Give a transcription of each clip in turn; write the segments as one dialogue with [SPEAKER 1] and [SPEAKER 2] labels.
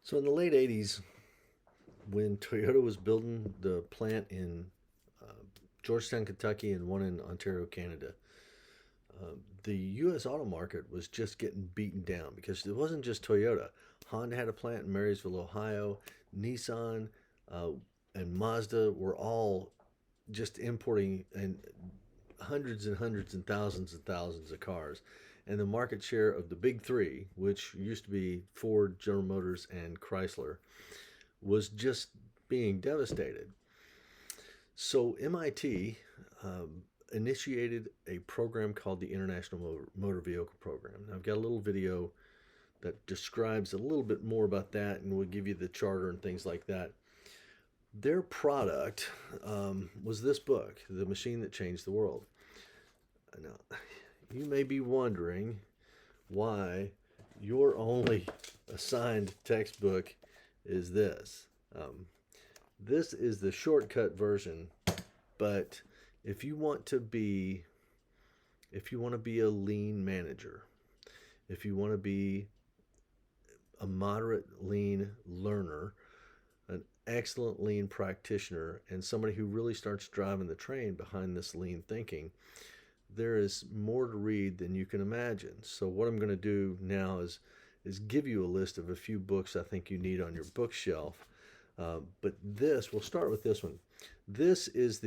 [SPEAKER 1] So in the late 80s, when Toyota was building the plant in uh, Georgetown, Kentucky, and one in Ontario, Canada, the U.S. auto market was just getting beaten down because it wasn't just Toyota. Honda had a plant in Marysville, Ohio. Nissan uh, and Mazda were all just importing and hundreds and thousands of cars. And the market share of the big three, which used to be Ford, General Motors, and Chrysler, was just being devastated. So MIT initiated a program called the International Motor Vehicle Program. Now, I've got a little video that describes a little bit more about that, and we'll give you the charter and things like that. Their product was this book, The Machine That Changed the World. Now, you may be wondering why your only assigned textbook is this. Um, this is the shortcut version, but if you want to be if you want to be a lean manager, if you want to be a moderate lean learner, an excellent lean practitioner, and somebody who really starts driving the train behind this lean thinking, there is more to read than you can imagine. So what I'm going to do now is give you a list of a few books I think you need on your bookshelf. But we'll start with this one. This is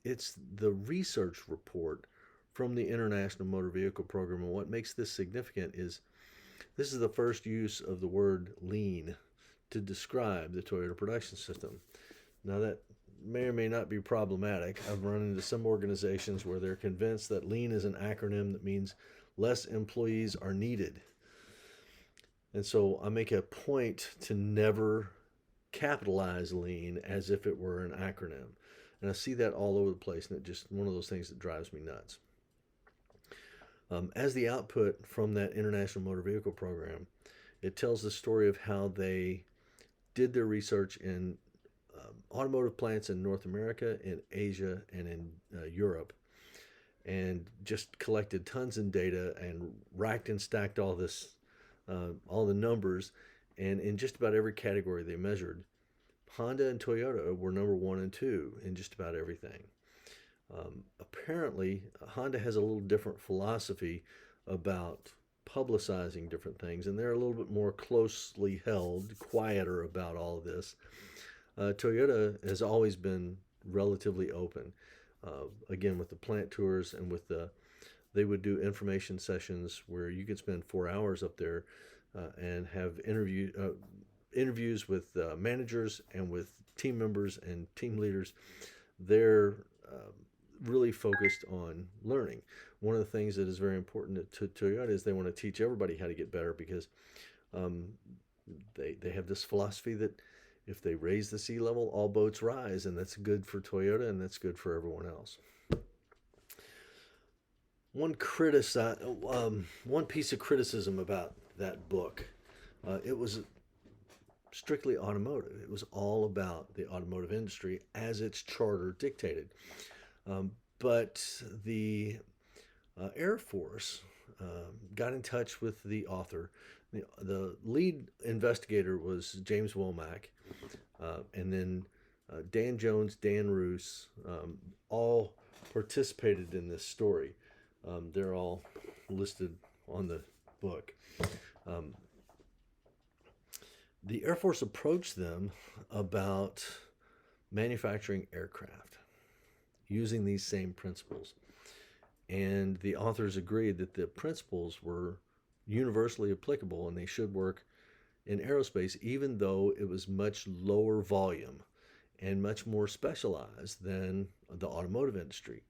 [SPEAKER 1] it's the research report from the International Motor Vehicle Program. And what makes this significant is this is the first use of the word lean to describe the Toyota production system. Now, that may or may not be problematic. I've run into some organizations where they're convinced that lean is an acronym that means less employees are needed. And so I make a point to never capitalize lean as if it were an acronym. And I see that all over the place, and it's just one of those things that drives me nuts. As the output from that International Motor Vehicle Program, it tells the story of how they did their research in automotive plants in North America, in Asia, and in Europe, and just collected tons of data and racked and stacked all the numbers, and in just about every category they measured, Honda and Toyota were number one and two in just about everything. Apparently, Honda has a little different philosophy about publicizing different things, and they're a little bit more closely held, quieter about all of this. Toyota has always been relatively open. Again, with the plant tours and they would do information sessions where you could spend 4 hours up there and have interviews with managers and with team members and team leaders. They're really focused on learning. One of the things that is very important to Toyota is they want to teach everybody how to get better because um, they have this philosophy that if they raise the sea level, all boats rise, and that's good for Toyota and that's good for everyone else. One piece of criticism about that book, it was strictly automotive. It was all about the automotive industry as its charter dictated. But the Air Force got in touch with the author. The lead investigator was James Womack, and then Dan Jones, Dan Roos, all participated in this story. They're all listed on the book. Um, the Air Force approached them about manufacturing aircraft using these same principles. And the authors agreed that the principles were universally applicable and they should work in aerospace, even though it was much lower volume and much more specialized than the automotive industry.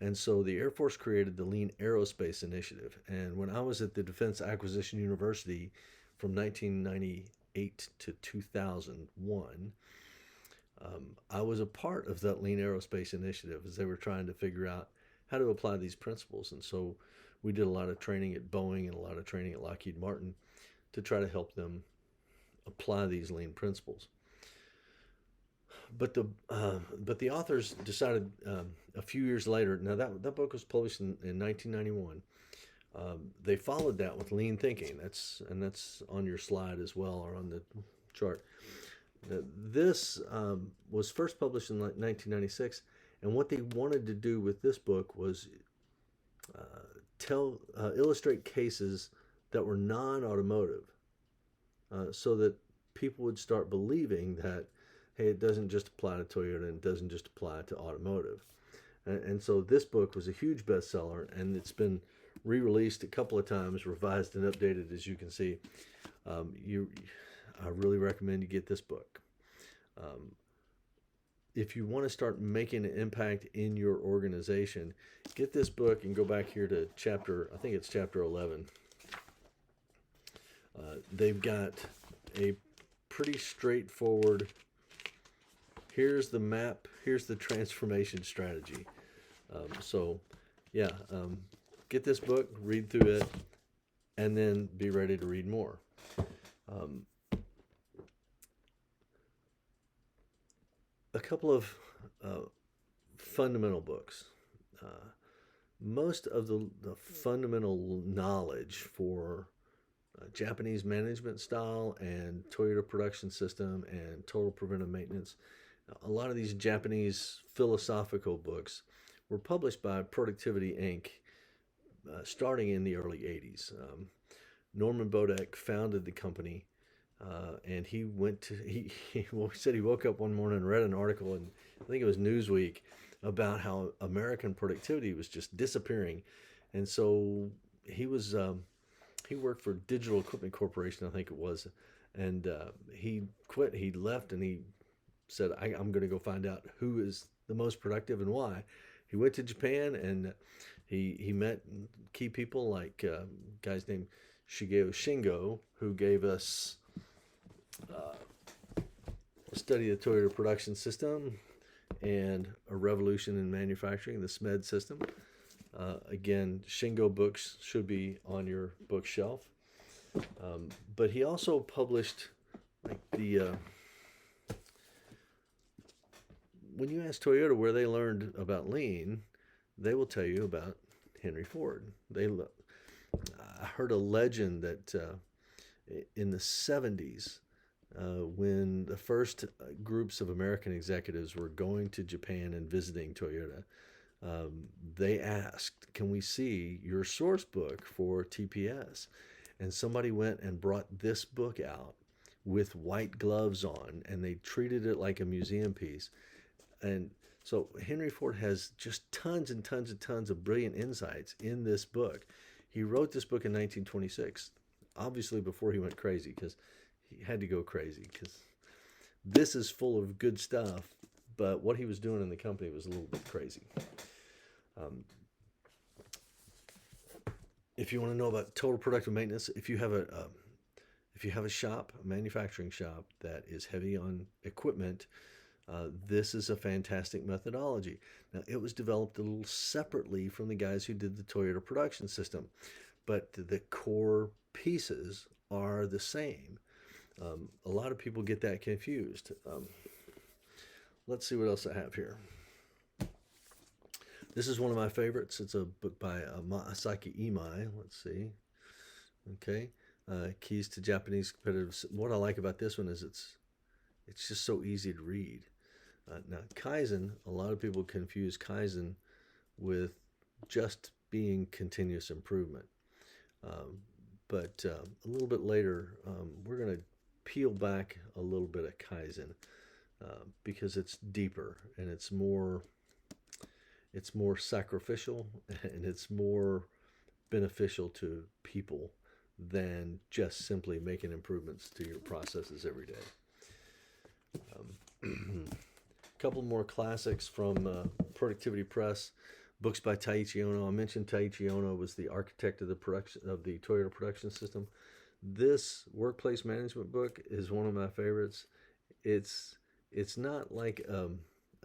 [SPEAKER 1] And so the Air Force created the Lean Aerospace Initiative. And when I was at the Defense Acquisition University from 1998 to 2001, I was a part of that Lean Aerospace Initiative as they were trying to figure out how to apply these principles. And so we did a lot of training at Boeing and a lot of training at Lockheed Martin to try to help them apply these lean principles. But the authors decided a few years later. Now that book was published in 1991. They followed that with lean thinking. That's on your slide as well, or on the chart. This was first published in 1996, and what they wanted to do with this book was illustrate cases that were non-automotive, so that people would start believing that, hey, it doesn't just apply to Toyota and it doesn't just apply to automotive. And so this book was a huge bestseller, and it's been re-released a couple of times, revised and updated, as you can see. I really recommend you get this book. If you want to start making an impact in your organization, get this book and go back here to I think it's chapter 11. They've got a pretty straightforward, here's the map, here's the transformation strategy. Get this book, read through it, and then be ready to read more. A couple of fundamental books. Most of the fundamental knowledge for Japanese management style and Toyota production system and total preventive maintenance, a lot of these Japanese philosophical books were published by Productivity Inc. Starting in the early 80s. Norman Bodek founded the company, and he said he woke up one morning and read an article in, I think it was Newsweek, about how American productivity was just disappearing. And so he worked for Digital Equipment Corporation, I think it was, and he quit. He left, and he said, I'm going to go find out who is the most productive and why. He went to Japan, and he met key people like guys named Shigeo Shingo, who gave us a study of the Toyota production system and a revolution in manufacturing, the SMED system. Again, Shingo books should be on your bookshelf. But he also published when you ask Toyota where they learned about lean, they will tell you about Henry Ford. I heard a legend that in the 70s, when the first groups of American executives were going to Japan and visiting Toyota, they asked, can we see your source book for TPS? And somebody went and brought this book out with white gloves on, and they treated it like a museum piece. And so Henry Ford has just tons and tons and tons of brilliant insights in this book. He wrote this book in 1926, obviously before he went crazy, because he had to go crazy, because this is full of good stuff, but what he was doing in the company was a little bit crazy. If you want to know about total productive maintenance, if you have a shop, a manufacturing shop that is heavy on equipment, this is a fantastic methodology. Now, it was developed a little separately from the guys who did the Toyota production system, but the core pieces are the same. A lot of people get that confused. Let's see what else I have here. This is one of my favorites. It's a book by Masaaki Imai. Let's see. Okay. Keys to Japanese Competitive. What I like about this one is it's just so easy to read. Now, Kaizen, a lot of people confuse Kaizen with just being continuous improvement. But a little bit later, we're going to peel back a little bit of Kaizen because it's deeper and it's more sacrificial and it's more beneficial to people than just simply making improvements to your processes every day. A couple more classics from Productivity Press, books by Taiichi Ohno. I mentioned Taiichi Ohno was the architect of the Toyota production system. This workplace management book is one of my favorites. It's not like a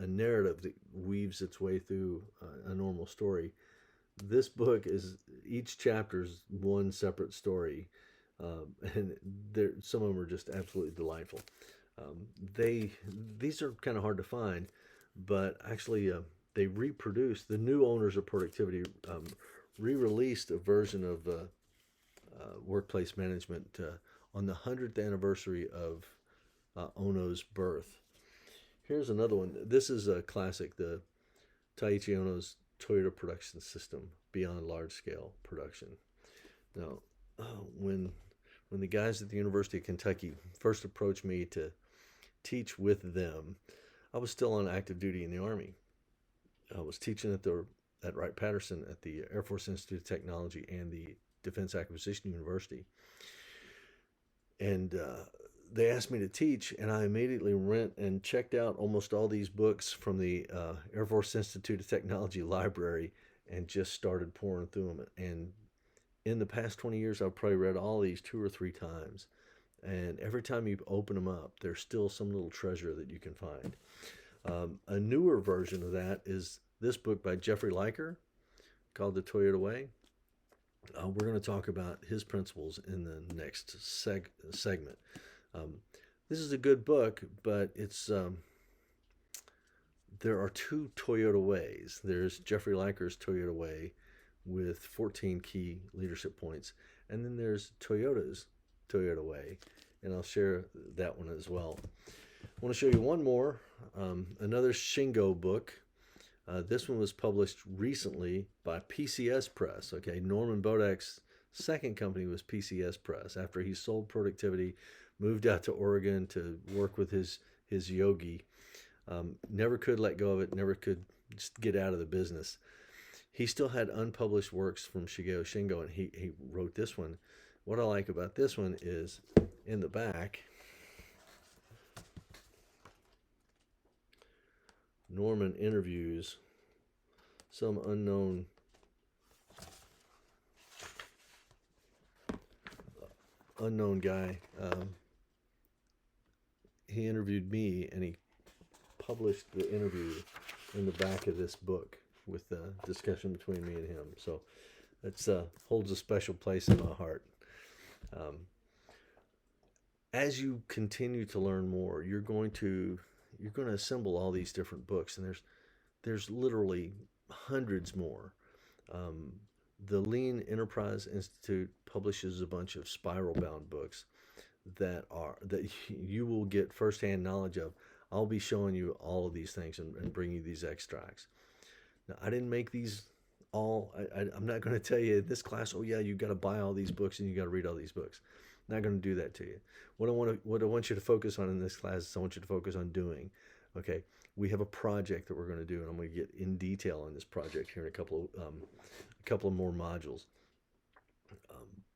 [SPEAKER 1] narrative that weaves its way through a normal story. This book is, each chapter is one separate story, and some of them are just absolutely delightful. These are kind of hard to find, but actually they reproduce. The new owners of Productivity re-released a version of workplace management on the 100th anniversary of Ono's birth. Here's another one. This is a classic, the Taiichi Ono's Toyota Production System Beyond Large Scale Production. Now, when the guys at the University of Kentucky first approached me to teach with them, I was still on active duty in the Army. I was teaching at Wright-Patterson at the Air Force Institute of Technology and the Defense Acquisition University. And they asked me to teach, and I immediately went and checked out almost all these books from the Air Force Institute of Technology library and just started pouring through them. And in the past 20 years, I've probably read all these 2 or 3 times. And every time you open them up, there's still some little treasure that you can find. A newer version of that is this book by Jeffrey Liker called The Toyota Way. We're going to talk about his principles in the next segment. This is a good book, but it's there are 2 Toyota Ways. There's Jeffrey Liker's Toyota Way with 14 key leadership points, and then there's Toyota's Toyota Way, and I'll share that one as well. I want to show you one more, another Shingo book. This one was published recently by PCS Press. Okay, Norman Bodak's second company was PCS Press. After he sold Productivity, moved out to Oregon to work with his yogi. Never could let go of it, never could just get out of the business. He still had unpublished works from Shigeo Shingo, and he wrote this one. What I like about this one is in the back, Norman interviews some unknown guy. He interviewed me, and he published the interview in the back of this book with the discussion between me and him. So it holds a special place in my heart. As you continue to learn more, you're going to assemble all these different books, and there's literally hundreds more. The Lean Enterprise Institute publishes a bunch of spiral-bound books that you will get firsthand knowledge of. I'll be showing you all of these things and bring you these extracts. Now, I didn't make these all. I'm not going to tell you in this class, oh yeah, you got to buy all these books and you got to read all these books. I'm not going to do that to you. What I want you to focus on in this class is I want you to focus on doing. Okay, we have a project that we're going to do, and I'm going to get in detail on this project here in a couple of more modules.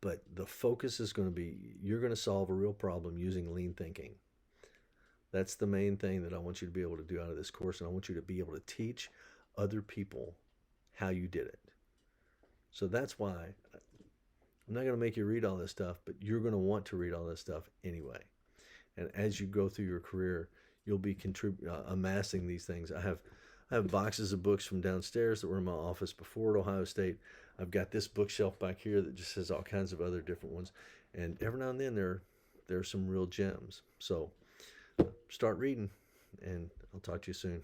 [SPEAKER 1] But the focus is going to be, you're going to solve a real problem using lean thinking. That's the main thing that I want you to be able to do out of this course, and I want you to be able to teach other people how you did it. So that's why I'm not going to make you read all this stuff, but you're going to want to read all this stuff anyway. And as you go through your career, you'll be amassing these things. I have boxes of books from downstairs that were in my office before at Ohio State. I've got this bookshelf back here that just has all kinds of other different ones. And every now and then there are some real gems. So start reading, and I'll talk to you soon.